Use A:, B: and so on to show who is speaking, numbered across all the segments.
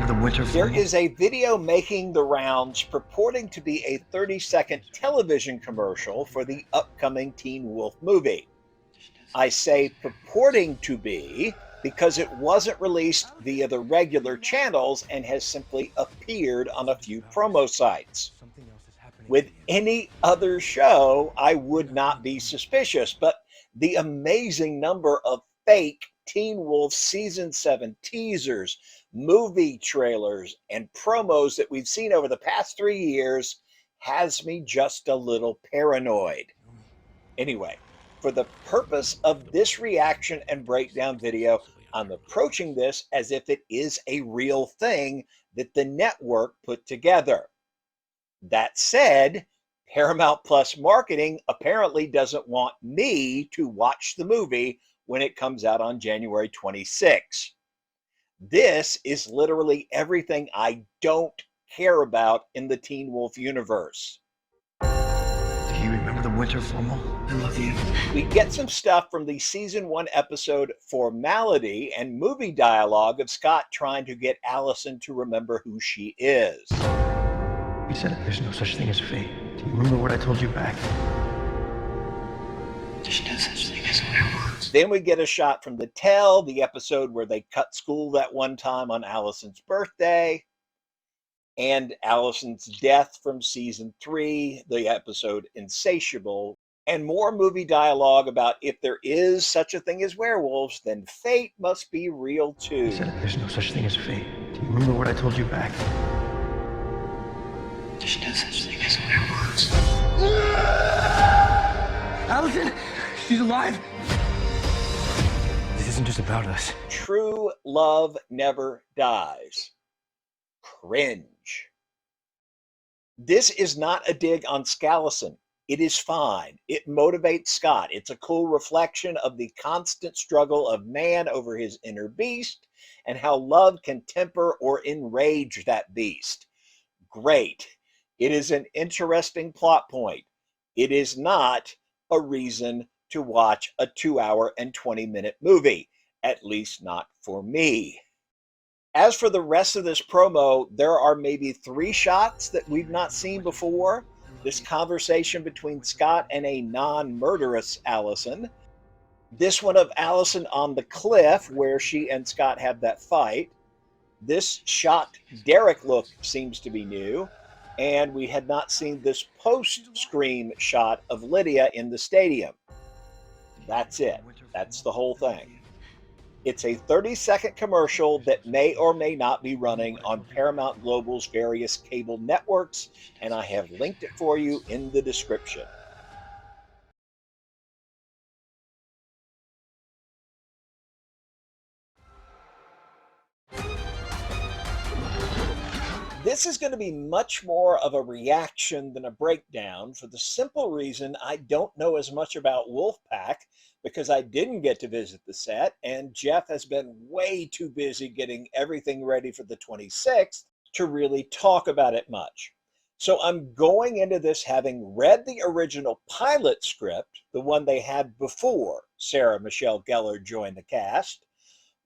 A: remember the winter
B: There
A: formal?
B: is a video making the rounds purporting to be a 30-second television commercial for the upcoming Teen Wolf movie. I say purporting to be because it wasn't released via the regular channels and has simply appeared on a few promo sites. With any other show, I would not be suspicious, but the amazing number of fake Teen Wolf Season 7 teasers, movie trailers, and promos that we've seen over the past 3 years has me just a little paranoid. Anyway, for the purpose of this reaction and breakdown video, I'm approaching this as if it is a real thing that the network put together. That said, Paramount Plus marketing apparently doesn't want me to watch the movie when it comes out on January 26. This is literally everything I don't care about in the Teen Wolf universe.
A: Do you remember the winter formal? I love you.
B: We get some stuff from the season 1 episode Formality and movie dialogue of Scott trying to get Allison to remember who she is.
A: You said there's no such thing as fate. Do you remember what I told you back? There's no such thing as werewolves.
B: Then we get a shot from the Tell, the episode where they cut school that one time on Allison's birthday, and Allison's death from season 3, the episode Insatiable, and more movie dialogue about if there is such a thing as werewolves, then fate must be real too.
A: You said there's no such thing as fate. Do you remember what I told you back? There's no such thing as werewolves. Allison, she's alive. This isn't just about us.
B: True love never dies. Cringe. This is not a dig on Scallison. It is fine. It motivates Scott. It's a cool reflection of the constant struggle of man over his inner beast and how love can temper or enrage that beast. Great. It is an interesting plot point. It is not a reason to watch a 2-hour and 20-minute movie, at least not for me. As for the rest of this promo, there are maybe 3 shots that we've not seen before. This conversation between Scott and a non-murderous Allison. This one of Allison on the cliff where she and Scott have that fight. This shot Derek look seems to be new. And we had not seen this post-scream shot of Lydia in the stadium. That's it. That's the whole thing. It's a 30-second commercial that may or may not be running on Paramount Global's various cable networks, and I have linked it for you in the description. This is going to be much more of a reaction than a breakdown for the simple reason I don't know as much about Wolfpack because I didn't get to visit the set and Jeff has been way too busy getting everything ready for the 26th to really talk about it much. So I'm going into this having read the original pilot script, the one they had before Sarah Michelle Gellar joined the cast.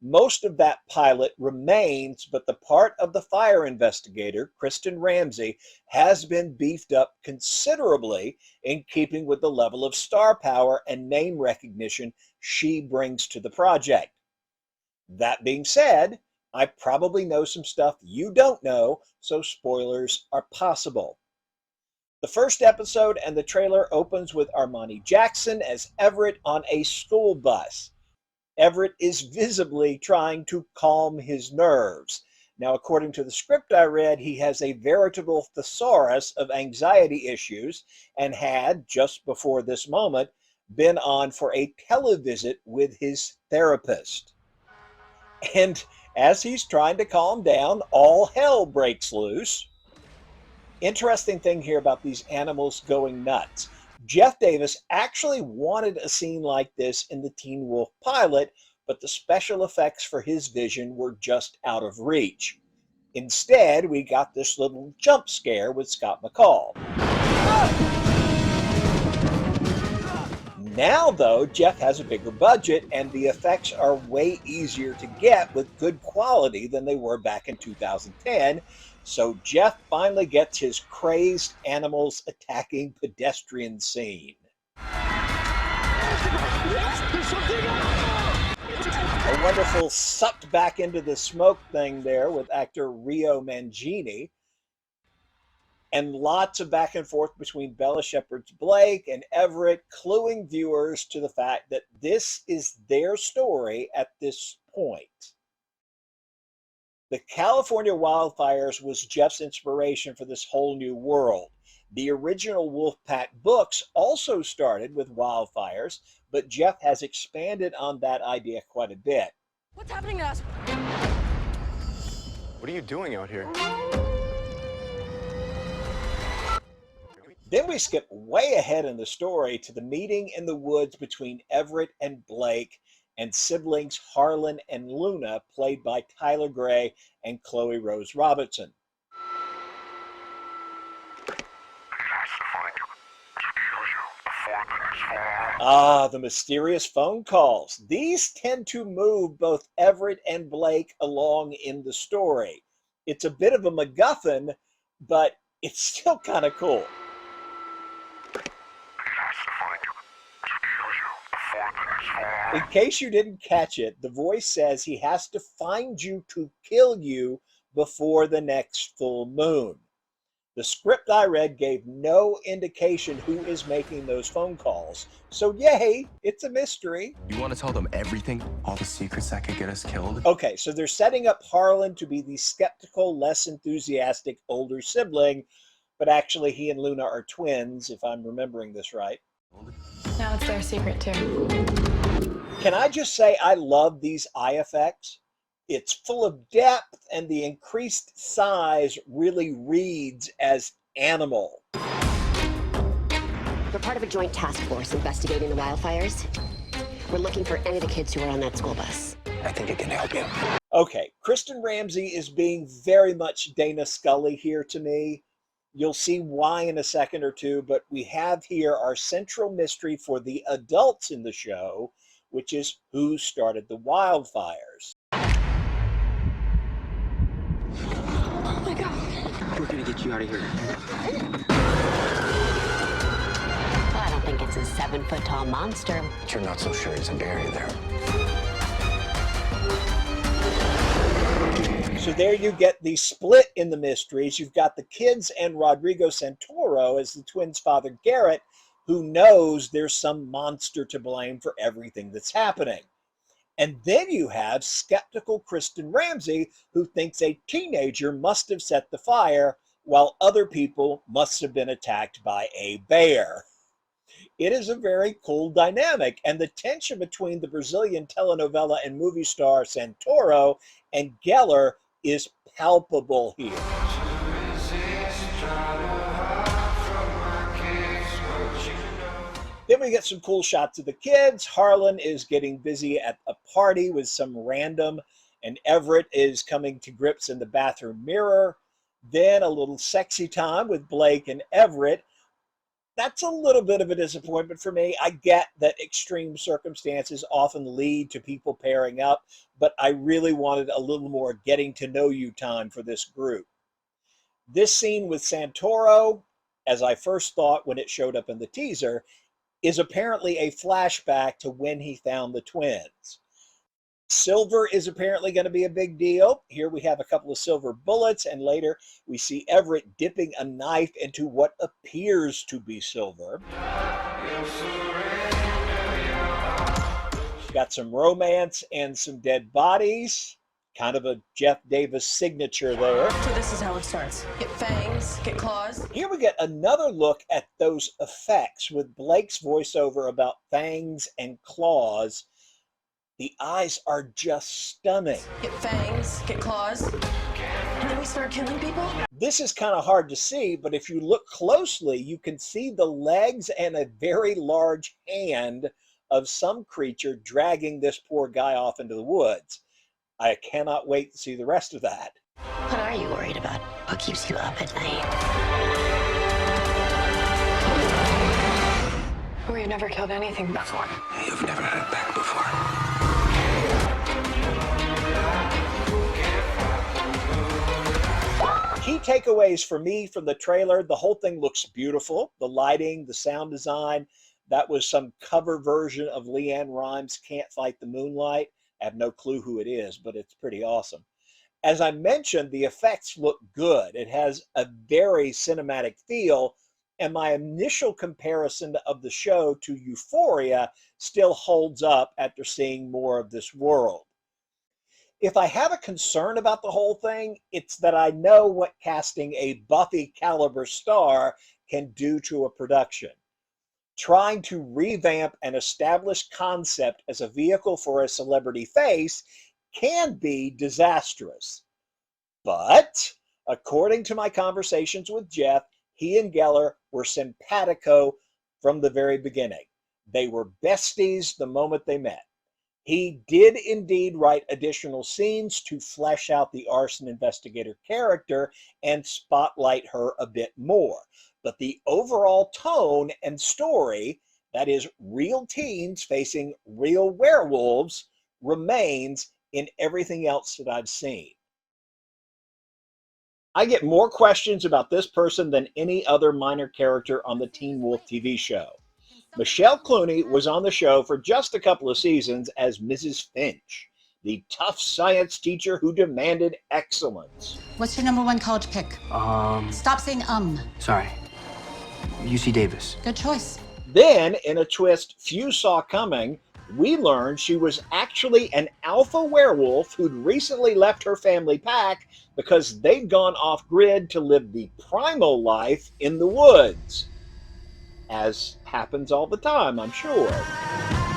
B: Most of that pilot remains, but the part of the fire investigator, Kristen Ramsey, has been beefed up considerably in keeping with the level of star power and name recognition she brings to the project. That being said, I probably know some stuff you don't know, so spoilers are possible. The first episode and the trailer opens with Armani Jackson as Everett on a school bus. Everett is visibly trying to calm his nerves. Now, according to the script I read, he has a veritable thesaurus of anxiety issues and had, just before this moment, been on for a televisit with his therapist. And as he's trying to calm down, all hell breaks loose. Interesting thing here about these animals going nuts. Jeff Davis actually wanted a scene like this in the Teen Wolf pilot, but the special effects for his vision were just out of reach. Instead, we got this little jump scare with Scott McCall. Now, though, Jeff has a bigger budget and the effects are way easier to get with good quality than they were back in 2010. So Jeff finally gets his crazed animals attacking pedestrian scene. A wonderful sucked back into the smoke thing there with actor Rio Mangini. And lots of back and forth between Bella Shepherd's Blake and Everett, cluing viewers to the fact that this is their story at this point. The California wildfires was Jeff's inspiration for this whole new world. The original Wolfpack books also started with wildfires, but Jeff has expanded on that idea quite a bit.
C: What's happening to us?
D: What are you doing out here?
B: Then we skip way ahead in the story to the meeting in the woods between Everett and Blake and siblings Harlan and Luna, played by Tyler Gray and Chloe Rose Robertson. The mysterious phone calls. These tend to move both Everett and Blake along in the story. It's a bit of a MacGuffin, but it's still kind of cool. In case you didn't catch it, the voice says he has to find you to kill you before the next full moon. The script I read gave no indication who is making those phone calls. So yay, it's a mystery.
D: You want to tell them everything? All the secrets that could get us killed?
B: Okay, so they're setting up Harlan to be the skeptical, less enthusiastic older sibling, but actually he and Luna are twins, if I'm remembering this right.
C: Now it's their secret too.
B: Can I just say I love these eye effects? It's full of depth and the increased size really reads as animal.
E: We're part of a joint task force investigating the wildfires. We're looking for any of the kids who are on that school bus.
A: I think it can help you.
B: Okay, Kristen Ramsey is being very much Dana Scully here to me. You'll see why in a second or two, but we have here our central mystery for the adults in the show, which is who started the wildfires.
E: Oh my God.
A: We're gonna get you out of here.
E: Well, I don't think it's a 7-foot-tall monster.
A: But you're not so sure it's a bear either.
B: So there you get the split in the mysteries. You've got the kids and Rodrigo Santoro as the twins' father, Garrett, who knows there's some monster to blame for everything that's happening. And then you have skeptical Kristen Ramsey, who thinks a teenager must have set the fire, while other people must have been attacked by a bear. It is a very cool dynamic, and the tension between the Brazilian telenovela and movie star Santoro and Geller is palpable here. Then we get some cool shots of the kids. Harlan is getting busy at a party with some random, and Everett is coming to grips in the bathroom mirror. Then a little sexy time with Blake and Everett. That's a little bit of a disappointment for me. I get that extreme circumstances often lead to people pairing up, but I really wanted a little more getting to know you time for this group. This scene with Santoro, as I first thought when it showed up in the teaser, is apparently a flashback to when he found the twins. Silver is apparently going to be a big deal. Here we have a couple of silver bullets, and later we see Everett dipping a knife into what appears to be silver. Got some romance and some dead bodies. Kind of a Jeff Davis signature there.
C: So this is how it starts. Get fangs, get claws.
B: Here we get another look at those effects with Blake's voiceover about fangs and claws. The eyes are just stunning.
C: Get fangs, get claws. And then we start killing people?
B: This is kind of hard to see, but if you look closely, you can see the legs and a very large hand of some creature dragging this poor guy off into the woods. I cannot wait to see the rest of that.
E: What are you worried about? What keeps you up at night?
C: We've never killed anything before.
D: You've never had it back before.
B: Key takeaways for me from the trailer: the whole thing looks beautiful. The lighting, the sound design. That was some cover version of Leanne Rimes' Can't Fight the Moonlight. I have no clue who it is, but it's pretty awesome. As I mentioned, the effects look good. It has a very cinematic feel, and my initial comparison of the show to Euphoria still holds up after seeing more of this world. If I have a concern about the whole thing, it's that I know what casting a Buffy caliber star can do to a production. Trying to revamp an established concept as a vehicle for a celebrity face can be disastrous. But according to my conversations with Jeff, he and Geller were simpatico from the very beginning. They were besties the moment they met. He did indeed write additional scenes to flesh out the arson investigator character and spotlight her a bit more. But the overall tone and story, that is, real teens facing real werewolves, remains in everything else that I've seen. I get more questions about this person than any other minor character on the Teen Wolf TV show. Michelle Clooney was on the show for just a couple of seasons as Mrs. Finch, the tough science teacher who demanded excellence.
F: What's your number one college pick? Stop saying
A: Sorry. UC Davis.
F: Good choice.
B: Then, in a twist few saw coming, we learned she was actually an alpha werewolf who'd recently left her family pack because they'd gone off-grid to live the primal life in the woods. As happens all the time, I'm sure.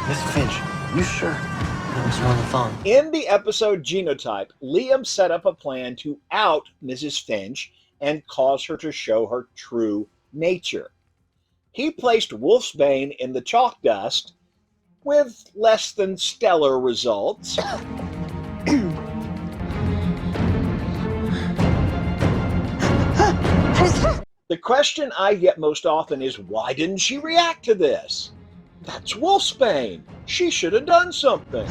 A: Miss Finch, you sure? I was on the phone.
B: In the episode Genotype, Liam set up a plan to out Mrs. Finch and cause her to show her true nature. He placed Wolfsbane in the chalk dust with less than stellar results. The question I get most often is, why didn't she react to this? That's Wolfsbane. She should have done something.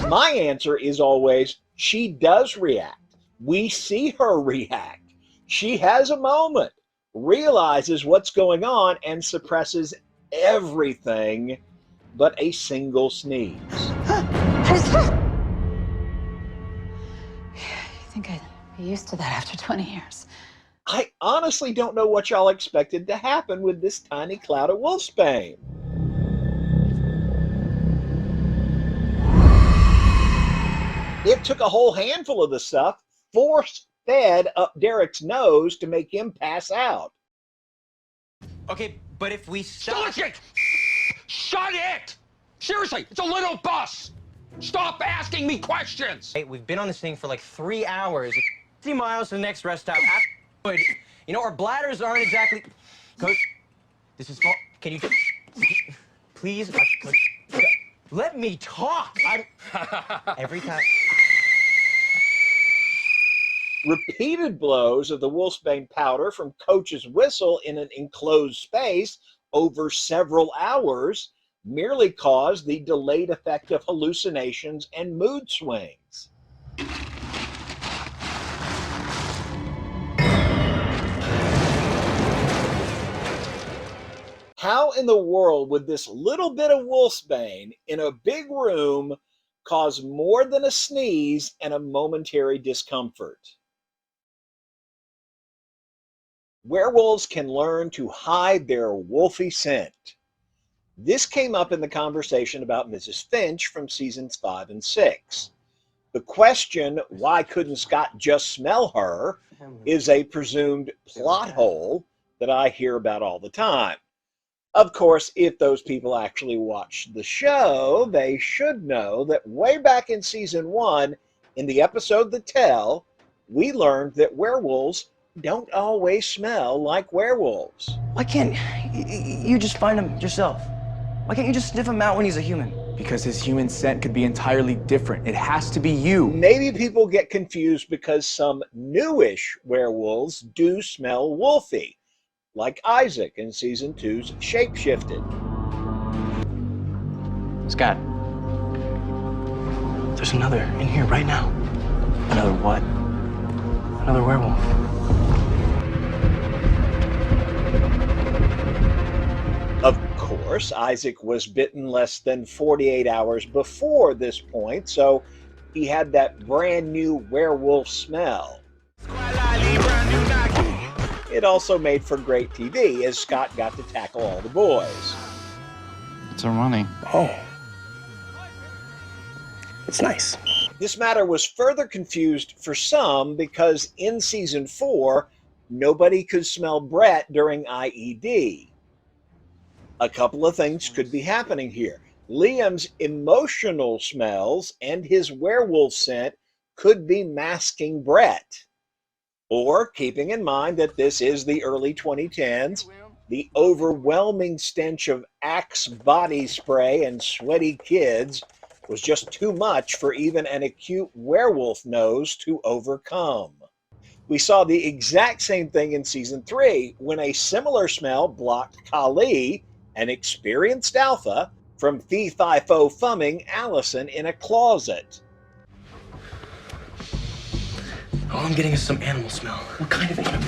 B: My answer is always, she does react. We see her react. She has a moment, realizes what's going on, and suppresses everything but a single sneeze.
F: I think I'd be used to that after 20 years.
B: I honestly don't know what y'all expected to happen with this tiny cloud of Wolfsbane. It took a whole handful of the stuff force-fed up Derek's nose to make him pass out.
G: Okay, but if we stop...
H: Shut it! Shut it! Seriously, it's a little bus! Stop asking me questions!
G: Hey, we've been on this thing for like 3 hours. 50 miles to the next rest stop. You know, our bladders aren't exactly... Coach, this is... Can you... Please? Let me talk! Every time...
B: Repeated blows of the Wolfsbane powder from Coach's whistle in an enclosed space over several hours merely caused the delayed effect of hallucinations and mood swings. How in the world would this little bit of Wolfsbane in a big room cause more than a sneeze and a momentary discomfort? Werewolves can learn to hide their wolfy scent. This came up in the conversation about Mrs. Finch from seasons 5 and 6. The question, why couldn't Scott just smell her, is a presumed plot hole that I hear about all the time. Of course, if those people actually watched the show, they should know that way back in season 1, in the episode The Tell, we learned that werewolves don't always smell like werewolves.
I: Why can't you just find him yourself? Why can't you just sniff him out when he's a human?
D: Because his human scent could be entirely different. It has to be you.
B: Maybe people get confused because some newish werewolves do smell wolfy, like Isaac in season 2's Shapeshifted.
I: Scott. There's another in here right now. Another what? Another werewolf.
B: Of course, Isaac was bitten less than 48 hours before this point, so he had that brand new werewolf smell. It also made for great TV, as Scott got to tackle all the boys.
D: It's our money.
I: Oh. It's nice.
B: This matter was further confused for some because in season 4, nobody could smell Brett during IED. A couple of things could be happening here. Liam's emotional smells and his werewolf scent could be masking Brett. Or, keeping in mind that this is the early 2010s, the overwhelming stench of Axe body spray and sweaty kids was just too much for even an acute werewolf nose to overcome. We saw the exact same thing in season 3 when a similar smell blocked Kali, an experienced alpha, from fee-fi-fo-fumming Allison in a closet.
I: All I'm getting is some animal smell. What kind of animal?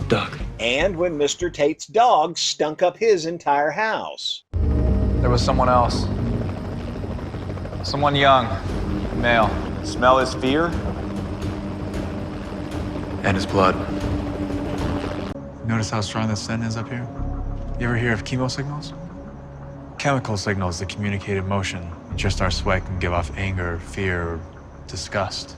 I: Dog.
B: And when Mr. Tate's dog stunk up his entire house.
J: There was someone else. Someone young, male.
K: Smell his fear?
D: And his blood. Notice how strong the scent is up here? You ever hear of chemo signals? Chemical signals that communicate emotion. Just our sweat can give off anger, fear, or disgust.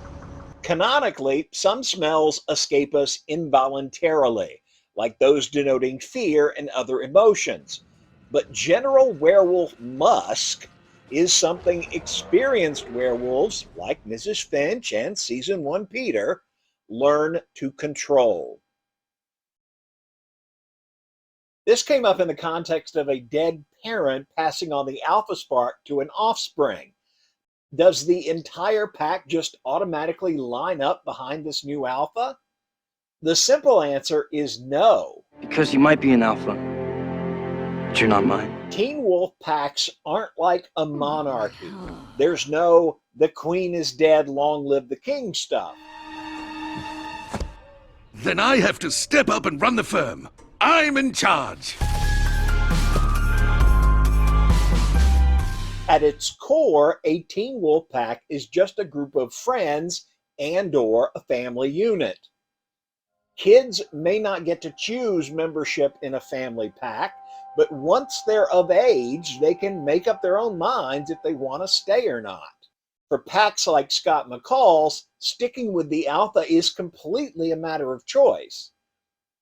B: Canonically, some smells escape us involuntarily, like those denoting fear and other emotions. But general werewolf musk is something experienced werewolves, like Mrs. Finch and season 1 Peter, learn to control. This came up in the context of a dead parent passing on the alpha spark to an offspring. Does the entire pack just automatically line up behind this new alpha? The simple answer is no.
I: Because you might be an alpha, but you're not mine.
B: Teen wolf packs aren't like a monarchy. There's no "the queen is dead, long live the king" stuff.
L: Then I have to step up and run the firm. I'm in charge.
B: At its core, a teen wolf pack is just a group of friends and/or a family unit. Kids may not get to choose membership in a family pack, but once they're of age, they can make up their own minds if they want to stay or not. For packs like Scott McCall's, sticking with the alpha is completely a matter of choice.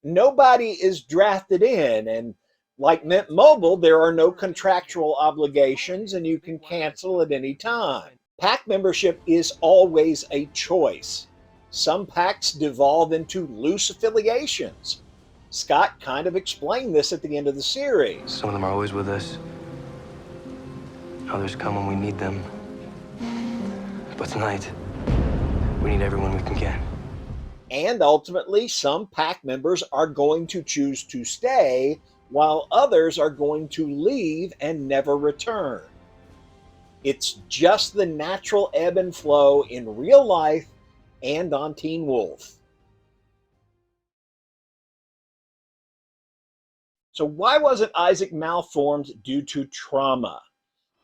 B: Nobody is drafted in, and like Mint Mobile, there are no contractual obligations and you can cancel at any time. Pack membership is always a choice. Some packs devolve into loose affiliations. Scott kind of explained this at the end of the series.
I: Some of them are always with us. Others come when we need them. But tonight, we need everyone we can get.
B: And ultimately, some pack members are going to choose to stay, while others are going to leave and never return. It's just the natural ebb and flow in real life and on Teen Wolf. So why wasn't Isaac malformed due to trauma?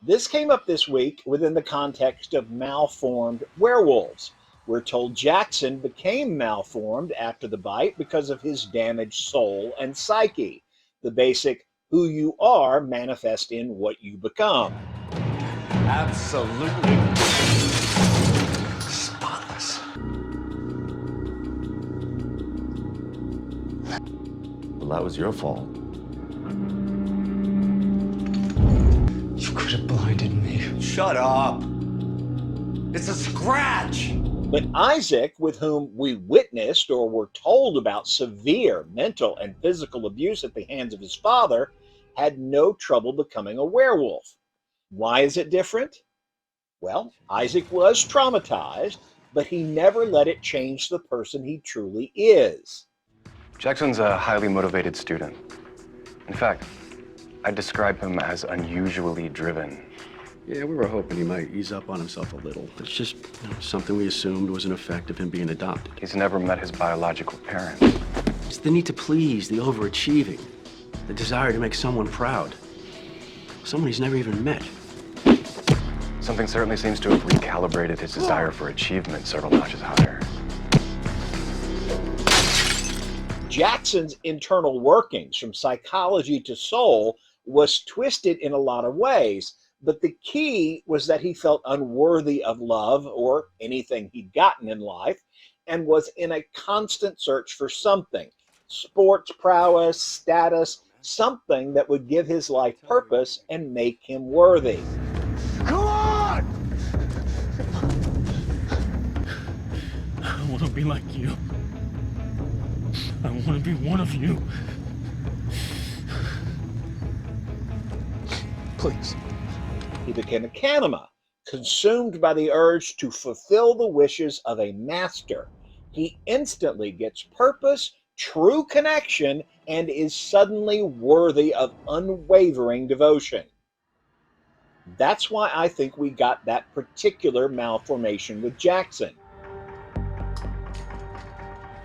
B: This came up this week within the context of malformed werewolves. We're told Jackson became malformed after the bite because of his damaged soul and psyche. The basic "who you are manifest in what you become."
K: Absolutely spotless. Well, that was your fault.
A: You could have blinded me.
K: Shut up. It's a scratch.
B: But Isaac, with whom we witnessed or were told about severe mental and physical abuse at the hands of his father, had no trouble becoming a werewolf. Why is it different? Well, Isaac was traumatized, but he never let it change the person he truly is.
D: Jackson's a highly motivated student. In fact,
I: I'd describe him as unusually driven.
M: Yeah, we were hoping he might ease up on himself a little. It's just something we assumed was an effect of him being adopted.
I: He's never met his biological parents.
M: It's the need to please, the overachieving, the desire to make someone proud. Someone he's never even met.
I: Something certainly seems to have recalibrated his desire for achievement several notches higher.
B: Jackson's internal workings, from psychology to soul, was twisted in a lot of ways, but the key was that he felt unworthy of love or anything he'd gotten in life, and was in a constant search for something, sports prowess, status, something that would give his life purpose and make him worthy.
L: Come on! I want to be like you. I want to be one of you.
B: Please. He became a Kanima, consumed by the urge to fulfill the wishes of a master. He instantly gets purpose, true connection, and is suddenly worthy of unwavering devotion. That's why I think we got that particular malformation with Jackson.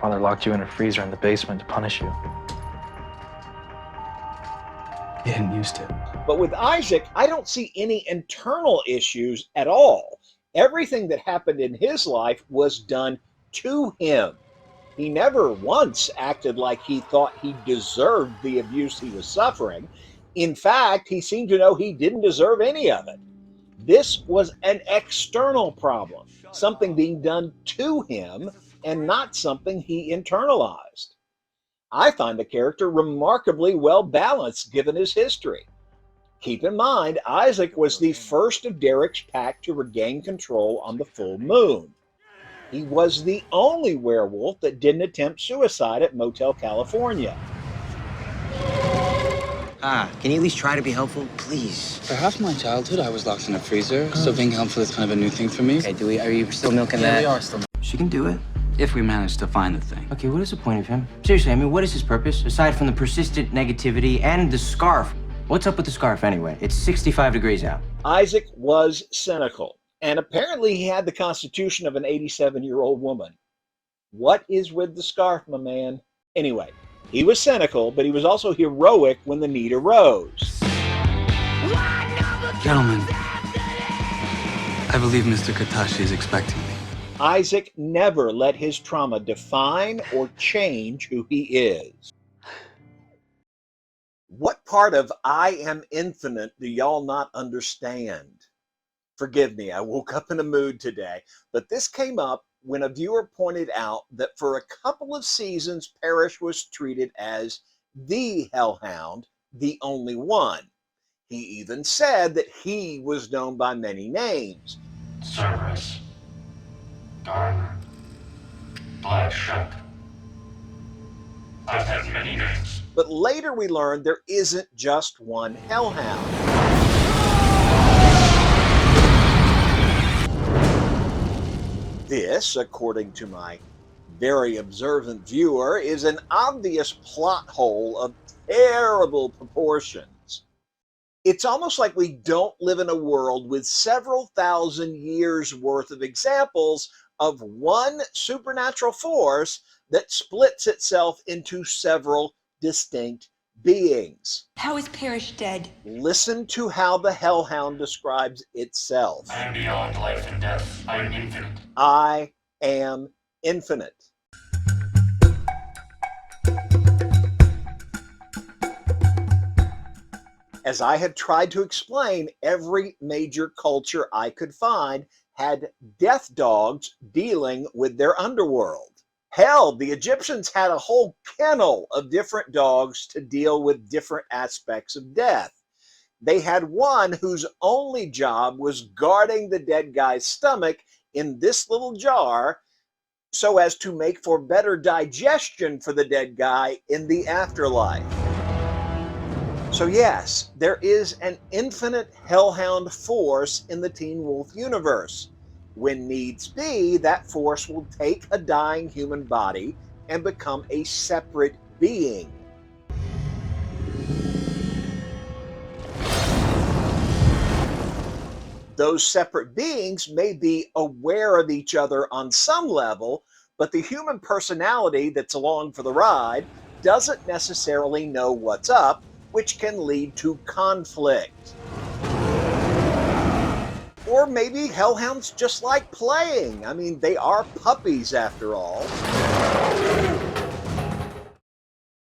J: Father locked you in a freezer in the basement to punish you. He didn't used to.
B: But with Isaac, I don't see any internal issues at all. Everything that happened in his life was done to him. He never once acted like he thought he deserved the abuse he was suffering. In fact, he seemed to know he didn't deserve any of it. This was an external problem, something being done to him and not something he internalized. I find the character remarkably well balanced given his history. Keep in mind, Isaac was the first of Derek's pack to regain control on the full moon. He was the only werewolf that didn't attempt suicide at Motel California.
N: Can you at least try to be helpful, please?
O: For half my childhood, I was locked in a freezer, so being helpful is kind of a new thing for me.
N: Okay, are you still milking that?
O: Yeah, we are still.
N: She can do it.
O: If we manage to find the thing.
N: Okay, what is the point of him? Seriously, I mean, what is his purpose? Aside from the persistent negativity and the scarf. What's up with the scarf anyway? It's 65 degrees out.
B: Isaac was cynical, and apparently he had the constitution of an 87-year-old woman. What is with the scarf, my man? Anyway, he was cynical, but he was also heroic when the need arose.
O: Gentlemen, I believe Mr. Katashi is expecting me.
B: Isaac never let his trauma define or change who he is. What part of I am infinite do y'all not understand? Forgive me, I woke up in a mood today, but this came up when a viewer pointed out that for a couple of seasons, Parrish was treated as the Hellhound, the only one. He even said that he was known by many names.
P: Cerberus, Garner, Black Shuck. I've had many names.
B: But later we learned there isn't just one Hellhound. This, according to my very observant viewer, is an obvious plot hole of terrible proportions. It's almost like we don't live in a world with several thousand years worth of examples of one supernatural force that splits itself into several distinct beings.
C: How is Parrish dead?
B: Listen to how the Hellhound describes itself.
P: I am beyond life and death. I am infinite.
B: I am infinite. As I had tried to explain, every major culture I could find had death dogs dealing with their underworld. Hell, the Egyptians had a whole kennel of different dogs to deal with different aspects of death. They had one whose only job was guarding the dead guy's stomach in this little jar so as to make for better digestion for the dead guy in the afterlife. So yes, there is an infinite Hellhound force in the Teen Wolf universe. When needs be, that force will take a dying human body and become a separate being. Those separate beings may be aware of each other on some level, but the human personality that's along for the ride doesn't necessarily know what's up, which can lead to conflict. Or maybe hellhounds just like playing. I mean, they are puppies after all.